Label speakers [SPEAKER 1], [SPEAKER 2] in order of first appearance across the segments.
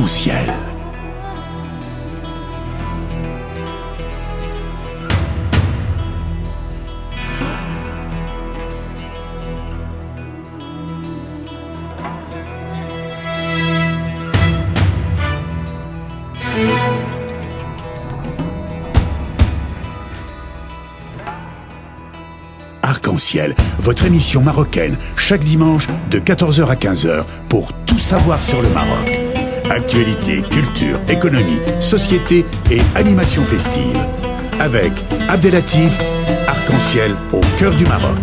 [SPEAKER 1] Arc-en-ciel. Arc-en-ciel, votre émission marocaine, chaque dimanche de 14h à 15h pour tout savoir sur le Maroc. Actualité, culture, économie, société et animation festive. Avec Abdelatif, Arc-en-ciel au cœur du Maroc.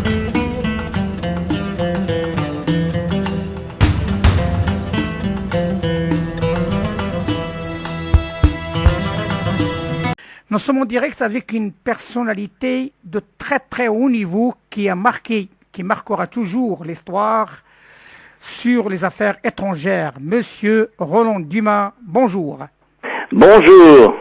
[SPEAKER 2] Nous sommes en direct avec une personnalité de très très haut niveau qui marquera toujours l'histoire sur les affaires étrangères. Monsieur Roland Dumas, bonjour.
[SPEAKER 3] Bonjour.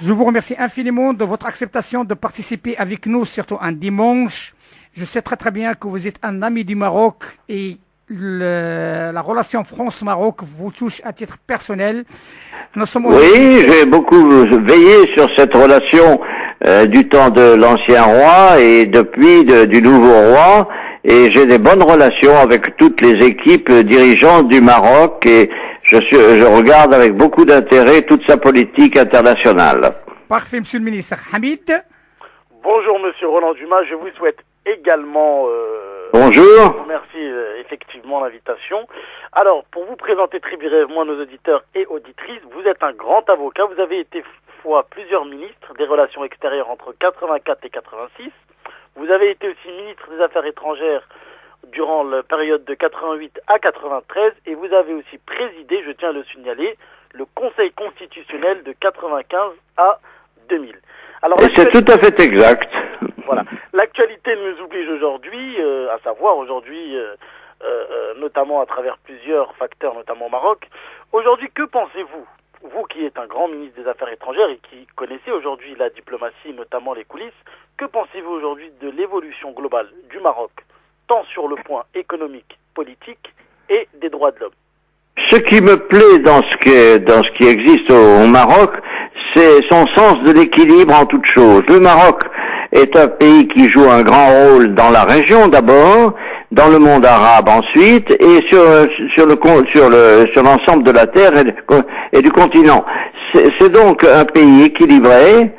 [SPEAKER 2] Je vous remercie infiniment de votre acceptation de participer avec nous, surtout un dimanche. Je sais très très bien que vous êtes un ami du Maroc et la relation France-Maroc vous touche à titre personnel.
[SPEAKER 3] Oui, j'ai beaucoup veillé sur cette relation du temps de l'ancien roi et depuis du nouveau roi, et j'ai des bonnes relations avec toutes les équipes dirigeantes du Maroc et je regarde avec beaucoup d'intérêt toute sa politique internationale.
[SPEAKER 2] Parfait, monsieur le ministre. Hamid.
[SPEAKER 4] Bonjour monsieur Roland Dumas, je vous souhaite également
[SPEAKER 3] bonjour.
[SPEAKER 4] Merci effectivement l'invitation. Alors, pour vous présenter très brièvement nos auditeurs et auditrices, vous êtes un grand avocat, vous avez été plusieurs ministres des relations extérieures entre 84 et 86. Vous avez été aussi ministre des Affaires étrangères durant la période de 88 à 93 et vous avez aussi présidé, je tiens à le signaler, le Conseil constitutionnel de 95 à 2000. Alors,
[SPEAKER 3] c'est tout à fait exact.
[SPEAKER 4] Voilà. L'actualité nous oblige aujourd'hui, à savoir aujourd'hui, notamment à travers plusieurs facteurs, notamment au Maroc. Aujourd'hui, que pensez-vous, vous qui êtes un grand ministre des Affaires étrangères et qui connaissez aujourd'hui la diplomatie, notamment les coulisses, que pensez-vous aujourd'hui de l'évolution globale du Maroc, tant sur le point économique, politique et des droits de l'homme?
[SPEAKER 3] Ce qui me plaît dans ce qui existe au Maroc, c'est son sens de l'équilibre en toute chose. Le Maroc est un pays qui joue un grand rôle dans la région d'abord, dans le monde arabe ensuite, et sur l'ensemble de la terre et du continent. C'est donc un pays équilibré,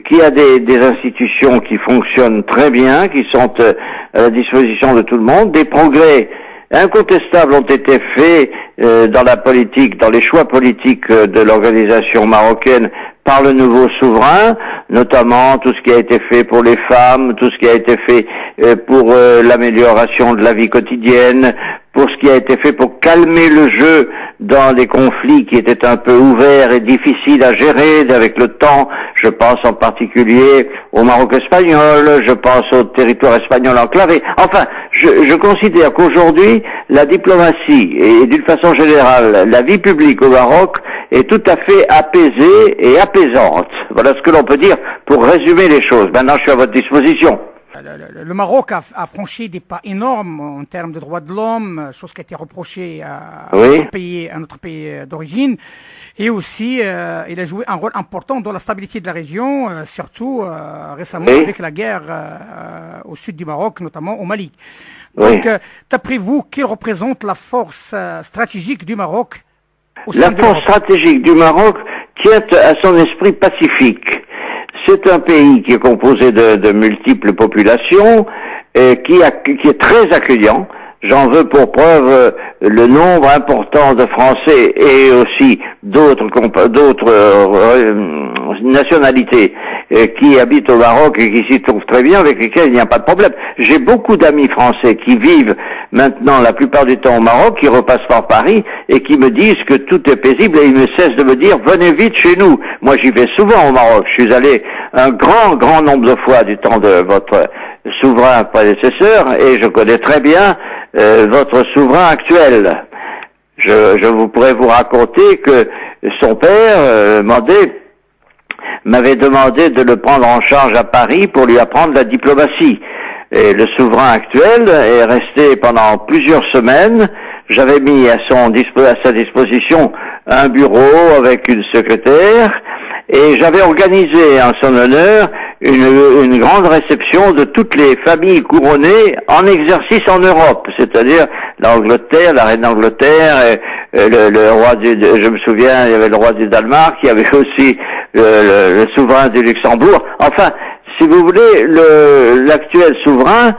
[SPEAKER 3] qui a des institutions qui fonctionnent très bien, qui sont à la disposition de tout le monde. Des progrès incontestables ont été faits dans la politique, dans les choix politiques de l'organisation marocaine par le nouveau souverain, notamment tout ce qui a été fait pour les femmes, tout ce qui a été fait pour l'amélioration de la vie quotidienne, pour ce qui a été fait pour calmer le jeu dans des conflits qui étaient un peu ouverts et difficiles à gérer avec le temps. Je pense en particulier au Maroc espagnol, je pense au territoire espagnol enclavé. Enfin, je considère qu'aujourd'hui, la diplomatie et d'une façon générale, la vie publique au Maroc est tout à fait apaisée et apaisante. Voilà ce que l'on peut dire pour résumer les choses. Maintenant, je suis à votre disposition.
[SPEAKER 2] Le Maroc a franchi des pas énormes en termes de droits de l'homme, chose qui a été reprochée à notre pays d'origine. Et aussi, il a joué un rôle important dans la stabilité de la région, surtout récemment avec la guerre au sud du Maroc, notamment au Mali. Donc, d'après vous, qui représente la force stratégique du Maroc au sein de l'Europe?
[SPEAKER 3] La force stratégique du Maroc tient à son esprit pacifique. C'est un pays qui est composé de multiples populations, qui est très accueillant. J'en veux pour preuve le nombre important de Français et aussi d'autres nationalités qui habitent au Maroc et qui s'y trouvent très bien, avec lesquels il n'y a pas de problème. J'ai beaucoup d'amis français qui vivent maintenant la plupart du temps au Maroc, qui repassent par Paris et qui me disent que tout est paisible et ils ne cessent de me dire « venez vite chez nous ». Moi j'y vais souvent au Maroc, je suis allé un grand nombre de fois du temps de votre souverain prédécesseur et je connais très bien votre souverain actuel. Je pourrais vous raconter que son père m'avait demandé de le prendre en charge à Paris pour lui apprendre la diplomatie. Et le souverain actuel est resté pendant plusieurs semaines. J'avais mis à sa disposition un bureau avec une secrétaire, et j'avais organisé en son honneur une grande réception de toutes les familles couronnées en exercice en Europe, c'est-à-dire l'Angleterre, la reine d'Angleterre, le roi je me souviens, il y avait le roi du Danemark, il y avait aussi le souverain du Luxembourg. Enfin, si vous voulez, l'actuel souverain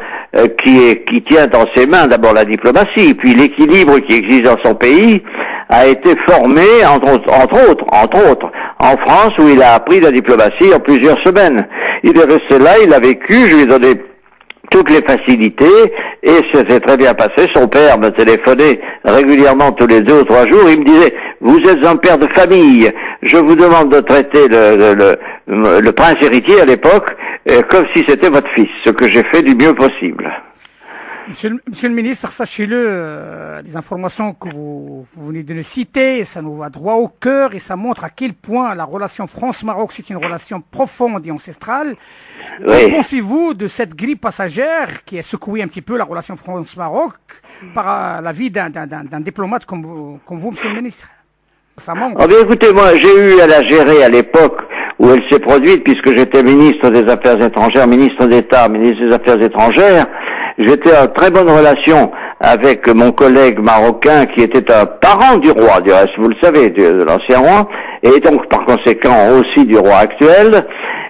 [SPEAKER 3] qui tient dans ses mains d'abord la diplomatie, puis l'équilibre qui existe dans son pays, a été formé, entre autres, en France, où il a appris la diplomatie en plusieurs semaines. Il est resté là, il a vécu, je lui ai donné toutes les facilités, et c'était très bien passé. Son père me téléphonait régulièrement tous les 2 ou 3 jours, il me disait, vous êtes un père de famille, je vous demande de traiter le prince héritier à l'époque, comme si c'était votre fils, ce que j'ai fait du mieux possible.
[SPEAKER 2] Monsieur le ministre, sachez-le, les informations que vous venez de nous citer, ça nous va droit au cœur et ça montre à quel point la relation France-Maroc, c'est une relation profonde et ancestrale. Oui. Que pensez-vous de cette grille passagère qui a secoué un petit peu la relation France-Maroc par la vie d'un diplomate comme vous, monsieur le ministre? Ça manque.
[SPEAKER 3] Oh bien, écoutez, moi, j'ai eu à la gérer à l'époque où elle s'est produite, puisque j'étais ministre des Affaires étrangères, ministre d'État, ministre des Affaires étrangères. J'étais en très bonne relation avec mon collègue marocain qui était un parent du roi, du reste, vous le savez, de l'ancien roi, et donc par conséquent aussi du roi actuel.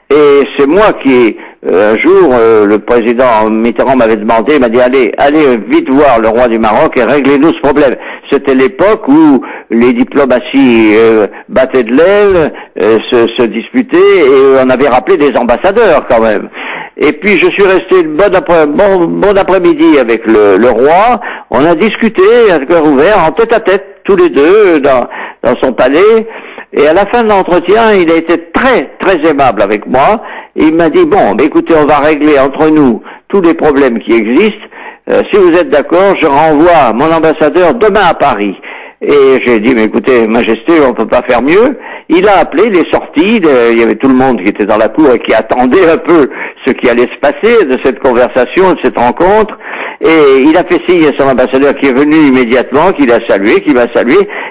[SPEAKER 3] Et c'est moi qui, un jour, le président Mitterrand m'avait demandé, il m'a dit allez vite voir le roi du Maroc et réglez-nous ce problème. C'était l'époque où les diplomaties battaient de l'aile, se disputaient, et on avait rappelé des ambassadeurs quand même. Et puis je suis resté bon après-midi avec le roi. On a discuté à cœur ouvert, en tête à tête, tous les deux, dans son palais. Et à la fin de l'entretien, il a été très, très aimable avec moi. Et il m'a dit, bon, écoutez, on va régler entre nous tous les problèmes qui existent. Si vous êtes d'accord, je renvoie mon ambassadeur demain à Paris. Et j'ai dit, mais écoutez, Majesté, on peut pas faire mieux. Il a appelé, il est sorti, il y avait tout le monde qui était dans la cour et qui attendait un peu ce qui allait se passer de cette conversation, de cette rencontre. Et il a fait signe à son ambassadeur qui est venu immédiatement, qui m'a salué,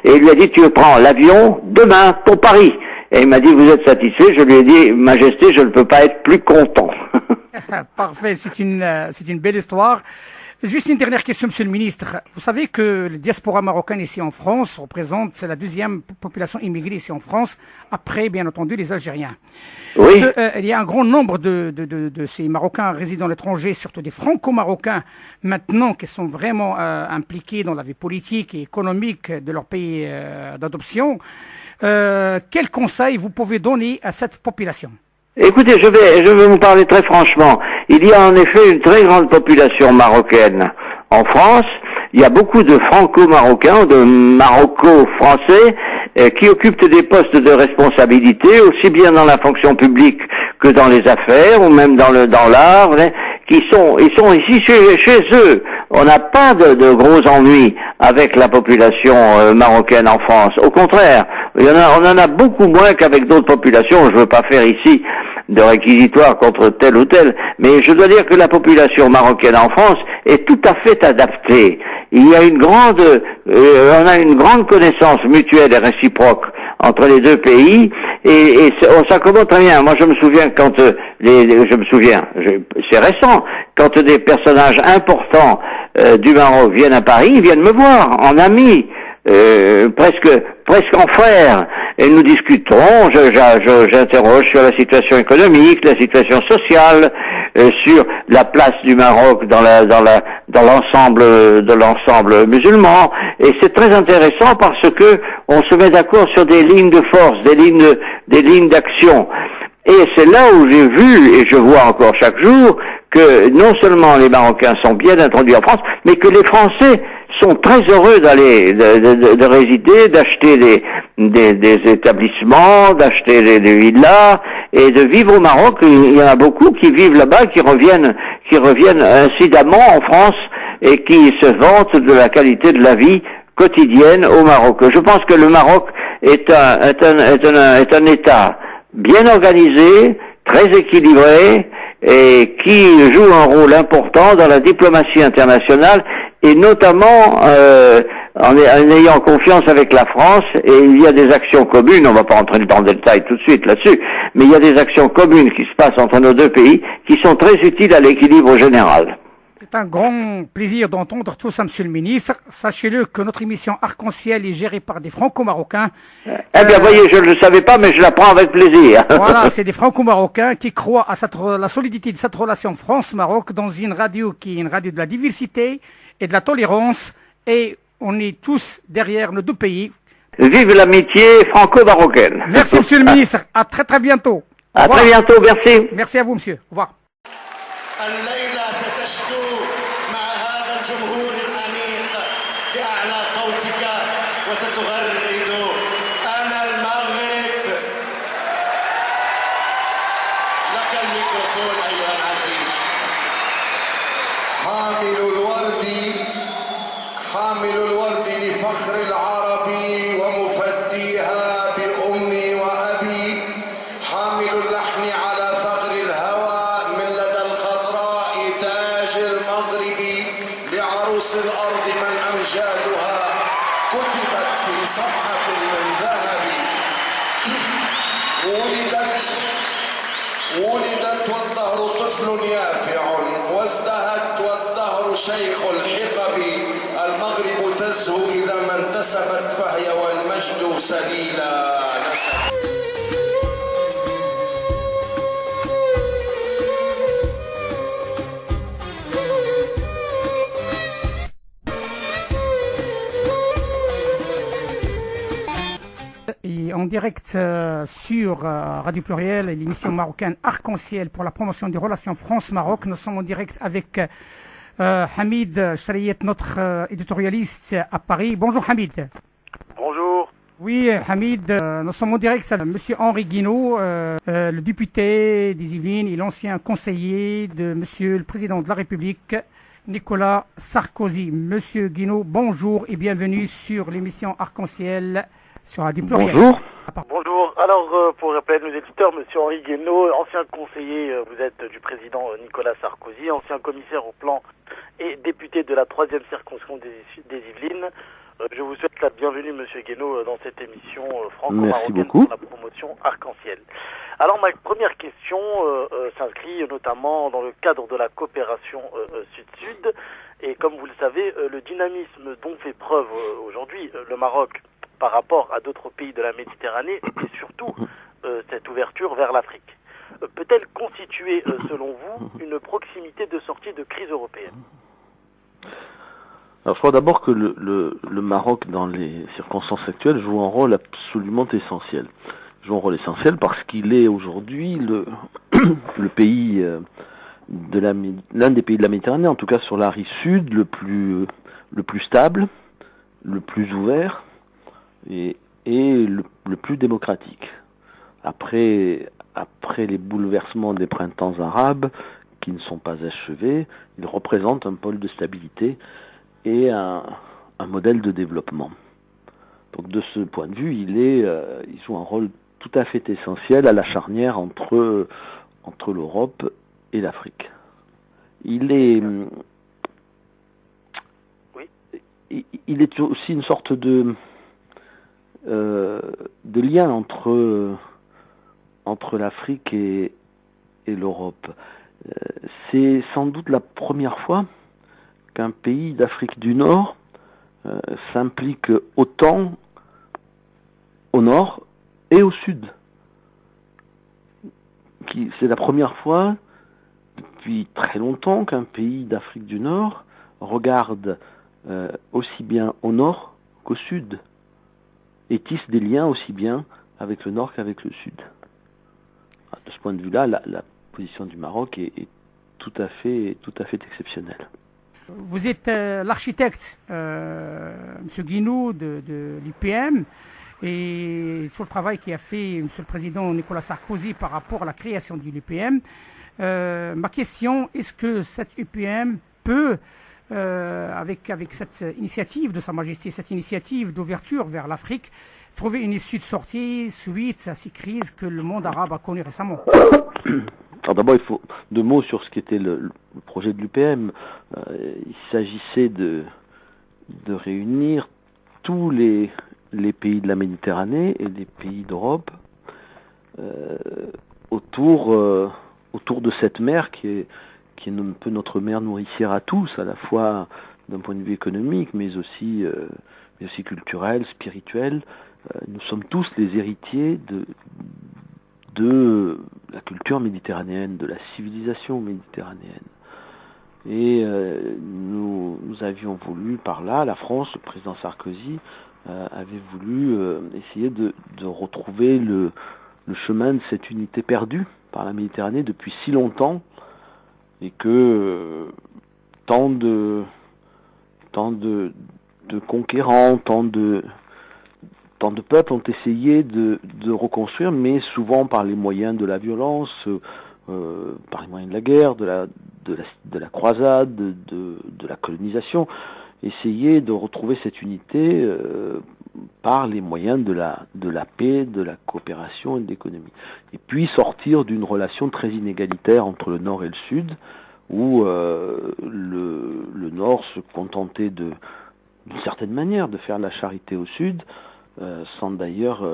[SPEAKER 3] et il lui a dit, tu prends l'avion demain pour Paris. Et il m'a dit, vous êtes satisfait? Je lui ai dit, Majesté, je ne peux pas être plus content.
[SPEAKER 2] Parfait, c'est une belle histoire. Juste une dernière question, monsieur le ministre. Vous savez que la diaspora marocaine ici en France représente la 2e population immigrée ici en France, après, bien entendu, les Algériens.
[SPEAKER 3] Oui.
[SPEAKER 2] Il y a un grand nombre de ces Marocains résidant à l'étranger, surtout des Franco-Marocains, maintenant, qui sont vraiment impliqués dans la vie politique et économique de leur pays d'adoption. Quel conseil vous pouvez donner à cette population?
[SPEAKER 3] Écoutez, je vais vous parler très franchement. Il y a en effet une très grande population marocaine en France. Il y a beaucoup de franco-marocains, de maroco-français, qui occupent des postes de responsabilité, aussi bien dans la fonction publique que dans les affaires, ou même dans l'art, ils sont ici chez eux. On n'a pas de gros ennuis avec la population marocaine en France. Au contraire, on en a beaucoup moins qu'avec d'autres populations. Je ne veux pas faire ici de réquisitoire contre tel ou tel, mais je dois dire que la population marocaine en France est tout à fait adaptée. Il y a on a une grande connaissance mutuelle et réciproque entre les deux pays, et on s'accommode très bien. Moi, je me souviens c'est récent, quand des personnages importants du Maroc viennent à Paris, ils viennent me voir en ami, presque en frère, et nous discutons. J'interroge sur la situation économique, la situation sociale, sur la place du Maroc dans l'ensemble musulman, et c'est très intéressant parce que on se met d'accord sur des lignes de force, des lignes d'action. Et c'est là où j'ai vu, et je vois encore chaque jour, que non seulement les Marocains sont bien introduits en France, mais que les Français sont très heureux de résider, d'acheter des établissements, d'acheter des villas, et de vivre au Maroc. Il y en a beaucoup qui vivent là-bas, qui reviennent incidemment en France, et qui se vantent de la qualité de la vie quotidienne au Maroc. Je pense que le Maroc est un État bien organisé, très équilibré, et qui joue un rôle important dans la diplomatie internationale, et notamment en ayant confiance avec la France, et il y a des actions communes, on ne va pas entrer dans le détail tout de suite là-dessus, mais il y a des actions communes qui se passent entre nos deux pays qui sont très utiles à l'équilibre général.
[SPEAKER 2] C'est un grand plaisir d'entendre tout ça, Monsieur le Ministre. Sachez-le que notre émission Arc-en-Ciel est gérée par des Franco-Marocains.
[SPEAKER 3] Eh bien, voyez, je ne le savais pas, mais je l'apprends avec plaisir.
[SPEAKER 2] Voilà, c'est des Franco-Marocains qui croient à la solidité de cette relation France-Maroc dans une radio qui est une radio de la diversité et de la tolérance. Et on est tous derrière nos deux pays.
[SPEAKER 3] Vive l'amitié franco-marocaine.
[SPEAKER 2] Merci, Monsieur le Ministre. À très très bientôt.
[SPEAKER 3] À très bientôt, merci.
[SPEAKER 2] Merci à vous, Monsieur. Au revoir.
[SPEAKER 5] الليلة ستشدو مع هذا الجمهور الأنيق بأعلى صوتك وستغرد أنا المغرب. لك الميكروفون أيها العزيز. حامل الورد لفخر العربي ومفديها بأمي وأبي، حامل اللحن على ثغر الهوى من لدى الخضراء تاج المغرب، لعروس الأرض من أمجادها كتبت في صفحة من ذهب. ولدت والدهر طفل يافع، وازدهت والدهر شيخ الحقب. المغرب تزهو إذا ما انتسبت فهي والمجد سليلا نسب.
[SPEAKER 2] Et en direct sur Radio Pluriel, l'émission marocaine Arc-en-Ciel pour la promotion des relations France-Maroc. Nous sommes en direct avec Hamid Chariet, notre éditorialiste à Paris. Bonjour Hamid.
[SPEAKER 4] Bonjour.
[SPEAKER 2] Oui, Hamid, nous sommes en direct avec Monsieur Henri Guinaud, le député des Yvelines et l'ancien conseiller de Monsieur le Président de la République, Nicolas Sarkozy. Monsieur Guinaud, bonjour et bienvenue sur l'émission Arc-en-Ciel sur Radio Pluriel.
[SPEAKER 3] Bonjour.
[SPEAKER 4] Bonjour. Alors, pour rappeler à nos éditeurs, Monsieur Henri Guénaud, ancien conseiller, vous êtes du président Nicolas Sarkozy, ancien commissaire au plan et député de la 3e circonscription des Yvelines. Je vous souhaite la bienvenue, Monsieur Guénaud, dans cette émission franco-marocaine pour la promotion Arc-en-Ciel. Alors, ma première question s'inscrit notamment dans le cadre de la coopération Sud-Sud. Et comme vous le savez, le dynamisme dont fait preuve aujourd'hui le Maroc par rapport à d'autres pays de la Méditerranée et surtout cette ouverture vers l'Afrique peut-elle constituer, selon vous, une proximité de sortie de crise européenne?
[SPEAKER 6] Alors je crois d'abord que le Maroc, dans les circonstances actuelles, joue un rôle absolument essentiel. Il joue un rôle essentiel parce qu'il est aujourd'hui le pays l'un des pays de la Méditerranée, en tout cas sur la rive sud, le plus stable, le plus ouvert et le plus démocratique. Après les bouleversements des printemps arabes, qui ne sont pas achevés, il représente un pôle de stabilité et un modèle de développement. Donc de ce point de vue, il joue un rôle tout à fait essentiel à la charnière entre l'Europe et l'Afrique. Il est aussi une sorte de lien entre l'Afrique et l'Europe. C'est sans doute la première fois qu'un pays d'Afrique du Nord s'implique autant au nord et au sud. C'est la première fois depuis très longtemps qu'un pays d'Afrique du Nord regarde aussi bien au nord qu'au sud et tisse des liens aussi bien avec le nord qu'avec le sud. De ce point de vue-là, la position du Maroc est tout à fait exceptionnelle.
[SPEAKER 2] Vous êtes l'architecte, M. Guinaud, de l'UPM, et sur le travail qu'a fait M. le Président Nicolas Sarkozy par rapport à la création de l'UPM. Ma question, est-ce que cette UPM peut, avec cette initiative de Sa Majesté, cette initiative d'ouverture vers l'Afrique, trouver une issue de sortie suite à ces crises que le monde arabe a connues récemment?
[SPEAKER 6] Alors d'abord, il faut 2 mots sur ce qu'était le projet de l'UPM. Il s'agissait de réunir tous les pays de la Méditerranée et les pays d'Europe autour de cette mer qui est un peu notre mère nourricière à tous, à la fois d'un point de vue économique, mais aussi culturel, spirituel. Nous sommes tous les héritiers de la culture méditerranéenne, de la civilisation méditerranéenne. Et nous avions voulu, par là, la France, le président Sarkozy, avait voulu essayer de retrouver le chemin de cette unité perdue par la Méditerranée depuis si longtemps, et que tant de conquérants, tant de peuples ont essayé de reconstruire, mais souvent par les moyens de la violence, par les moyens de la guerre, de la croisade, de la colonisation, essayer de retrouver cette unité par les moyens de la paix, de la coopération et de l'économie. Et puis sortir d'une relation très inégalitaire entre le Nord et le Sud, où le Nord se contentait d'une certaine manière de faire la charité au Sud, sans d'ailleurs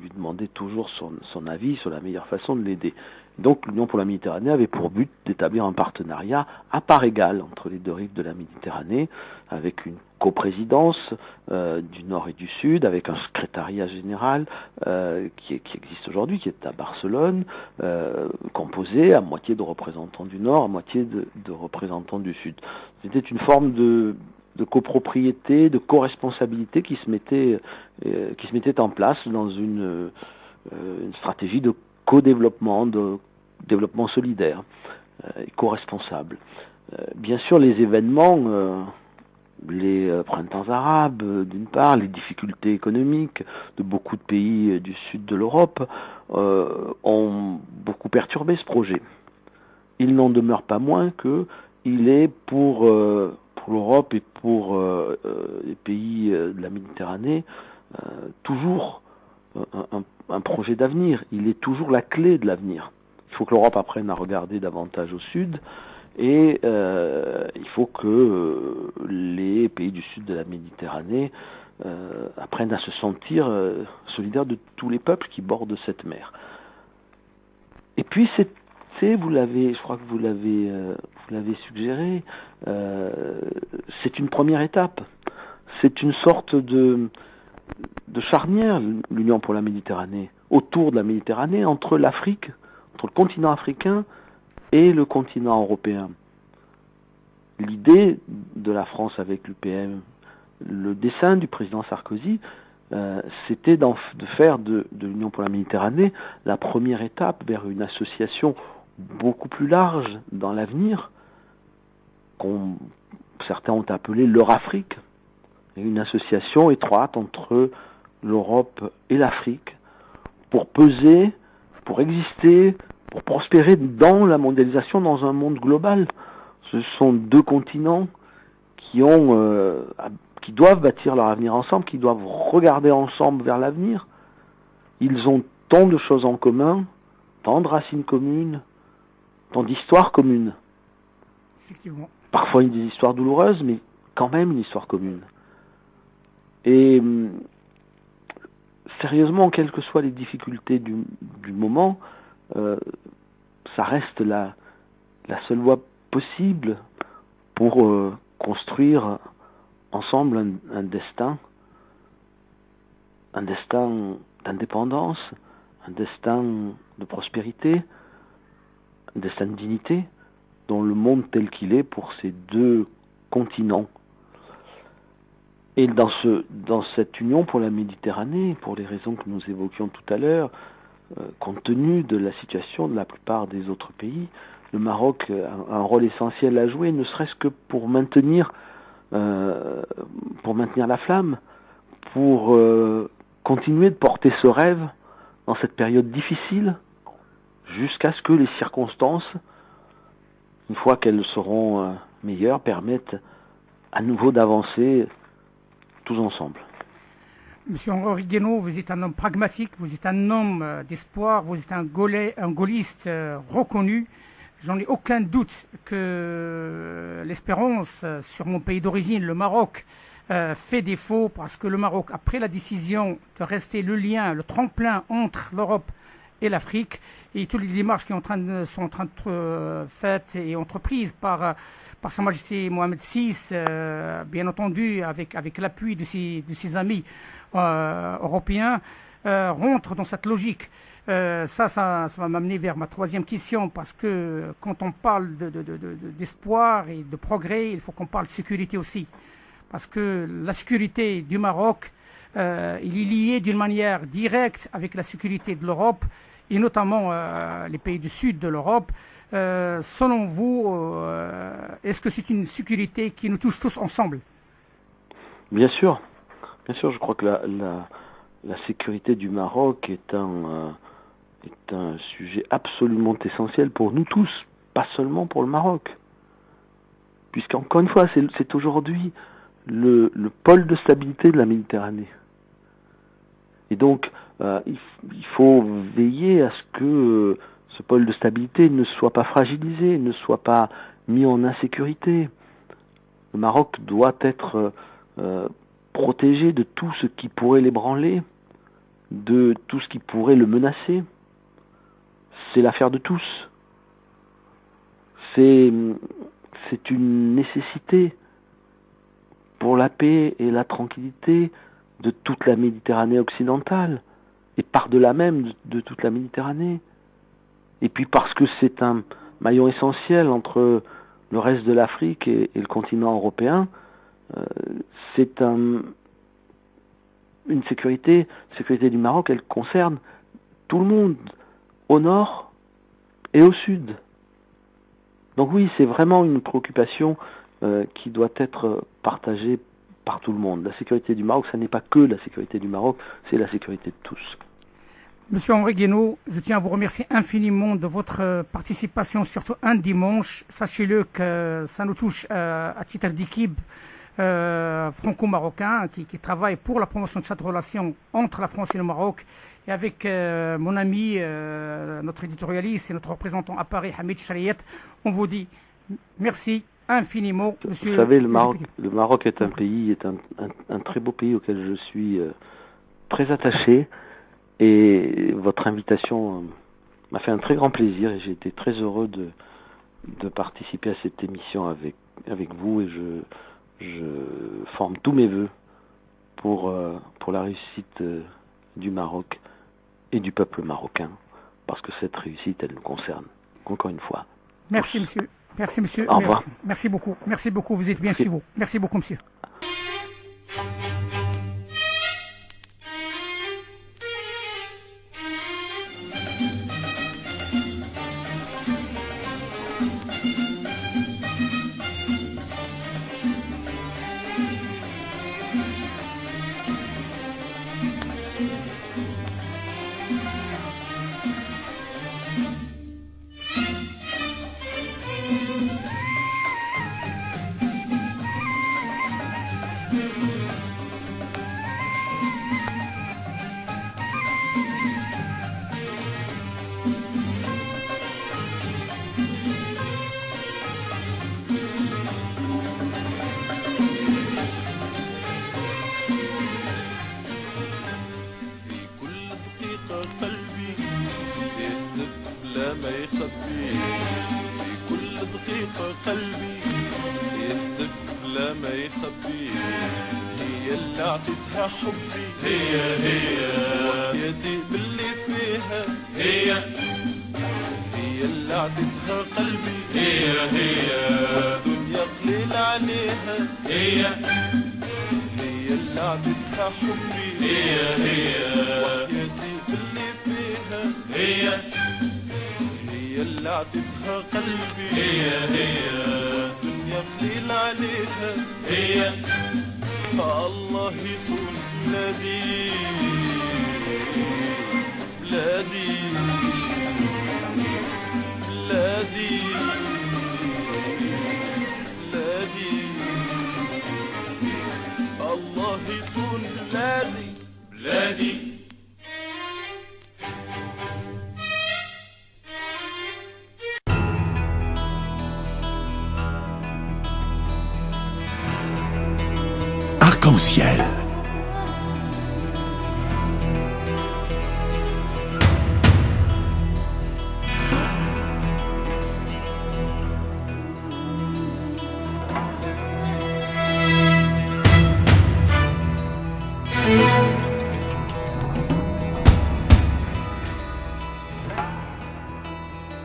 [SPEAKER 6] lui demander toujours son avis sur la meilleure façon de l'aider. Donc l'Union pour la Méditerranée avait pour but d'établir un partenariat à part égale entre les deux rives de la Méditerranée, avec une coprésidence du Nord et du Sud, avec un secrétariat général qui existe aujourd'hui, qui est à Barcelone, composé à moitié de représentants du Nord, à moitié de représentants du Sud. C'était une forme de copropriété, de co-responsabilité qui se mettait en place dans une stratégie de co-développement, de développement solidaire et co-responsable. Bien sûr, les événements, les printemps arabes, d'une part, les difficultés économiques de beaucoup de pays du sud de l'Europe ont beaucoup perturbé ce projet. Il n'en demeure pas moins qu'il est pour l'Europe et pour les pays de la Méditerranée toujours un projet d'avenir. Il est toujours la clé de l'avenir. Il faut que l'Europe apprenne à regarder davantage au sud, et il faut que les pays du sud de la Méditerranée apprennent à se sentir solidaires de tous les peuples qui bordent cette mer. Et puis je crois que vous l'avez suggéré, c'est une première étape. C'est une sorte de charnière, l'Union pour la Méditerranée, autour de la Méditerranée, entre l'Afrique, entre le continent africain et le continent européen. L'idée de la France avec l'UPM, le dessein du président Sarkozy, c'était de faire de l'Union pour la Méditerranée la première étape vers une association beaucoup plus large dans l'avenir, certains ont appelé l'Eurafrique, une association étroite entre l'Europe et l'Afrique pour peser, pour exister, pour prospérer dans la mondialisation, dans un monde global. Ce sont deux continents qui doivent bâtir leur avenir ensemble, qui doivent regarder ensemble vers l'avenir. Ils ont tant de choses en commun, tant de racines communes, tant d'histoires communes.
[SPEAKER 2] Effectivement.
[SPEAKER 6] Parfois des histoires douloureuses, mais quand même une histoire commune. Et sérieusement, quelles que soient les difficultés du moment, ça reste la seule voie possible pour construire ensemble un destin d'indépendance, un destin de prospérité, un destin de dignité dans le monde tel qu'il est pour ces deux continents. Et dans cette union pour la Méditerranée, pour les raisons que nous évoquions tout à l'heure, compte tenu de la situation de la plupart des autres pays, le Maroc a un rôle essentiel à jouer, ne serait-ce que pour maintenir la flamme, pour continuer de porter ce rêve dans cette période difficile, jusqu'à ce que les circonstances, une fois qu'elles seront meilleures, permettent à nouveau d'avancer tous ensemble.
[SPEAKER 2] Monsieur Henri Guénaud, vous êtes un homme pragmatique, vous êtes un homme d'espoir, vous êtes un gaulliste reconnu. J'en ai aucun doute que l'espérance sur mon pays d'origine, le Maroc, fait défaut parce que le Maroc, après la décision de rester le lien, le tremplin entre l'Europe et l'Afrique, et toutes les démarches qui sont en train d'être faites et entreprises par Sa Majesté Mohamed VI, bien entendu avec l'appui de ses amis européens, rentre dans cette logique. Ça va m'amener vers ma troisième question, parce que quand on parle d'espoir et de progrès, il faut qu'on parle de sécurité aussi. Parce que la sécurité du Maroc, il est lié d'une manière directe avec la sécurité de l'Europe, et notamment les pays du sud de l'Europe. Selon vous, est-ce que c'est une sécurité qui nous touche tous ensemble?
[SPEAKER 6] Bien sûr, je crois que la sécurité du Maroc est un sujet absolument essentiel pour nous tous, pas seulement pour le Maroc. Puisqu'encore une fois, c'est aujourd'hui le pôle de stabilité de la Méditerranée. Et donc, il faut veiller à ce que ce pôle de stabilité ne soit pas fragilisé, ne soit pas mis en insécurité. Le Maroc doit être protégé de tout ce qui pourrait l'ébranler, de tout ce qui pourrait le menacer. C'est l'affaire de tous. C'est une nécessité pour la paix et la tranquillité de toute la Méditerranée occidentale, et par-delà même de toute la Méditerranée. Et puis parce que c'est un maillon essentiel entre le reste de l'Afrique et le continent européen, c'est une sécurité du Maroc, elle concerne tout le monde, au nord et au sud. Donc oui, c'est vraiment une préoccupation qui doit être partagée par tout le monde. La sécurité du Maroc, ça n'est pas que la sécurité du Maroc, c'est la sécurité de tous.
[SPEAKER 2] Monsieur Henri Guénaud, je tiens à vous remercier infiniment de votre participation, surtout un dimanche. Sachez-le que ça nous touche à titre d'équipe franco-marocain qui travaille pour la promotion de cette relation entre la France et le Maroc. Et avec mon ami, notre éditorialiste et notre représentant à Paris, Hamid Chariet, on vous dit merci infiniment, monsieur.
[SPEAKER 6] Vous savez, le Maroc est un pays, un très beau pays auquel je suis très attaché. Et votre invitation m'a fait un très grand plaisir et j'ai été très heureux de participer à cette émission avec vous, et je forme tous mes vœux pour la réussite du Maroc et du peuple marocain, parce que cette réussite, elle nous concerne, encore une fois.
[SPEAKER 2] Merci, monsieur. Merci, monsieur.
[SPEAKER 6] Au revoir.
[SPEAKER 2] Merci beaucoup. Merci beaucoup. Vous êtes bien chez vous. Merci beaucoup, monsieur.
[SPEAKER 1] Arc-en-ciel.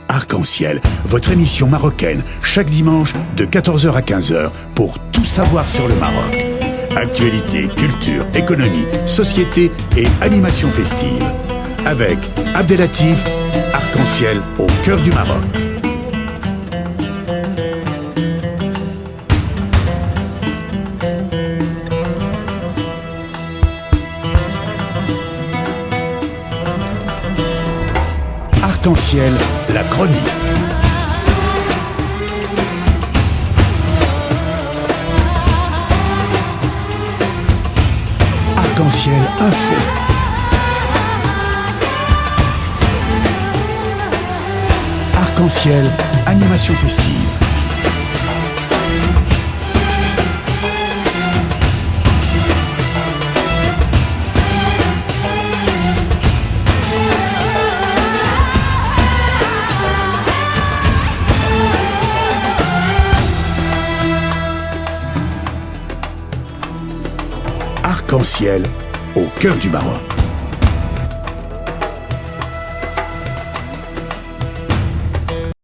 [SPEAKER 1] Arc-en-ciel, votre émission marocaine, chaque dimanche de 14h à 15h pour tout savoir sur le Maroc. Actualité, culture, économie, société et animation festive. Avec Abdelatif, Arc-en-ciel au cœur du Maroc. Arc-en-ciel, la chronique. Arc-en-ciel info. Arc-en-ciel animation festive. Arc-en-ciel au cœur du Maroc.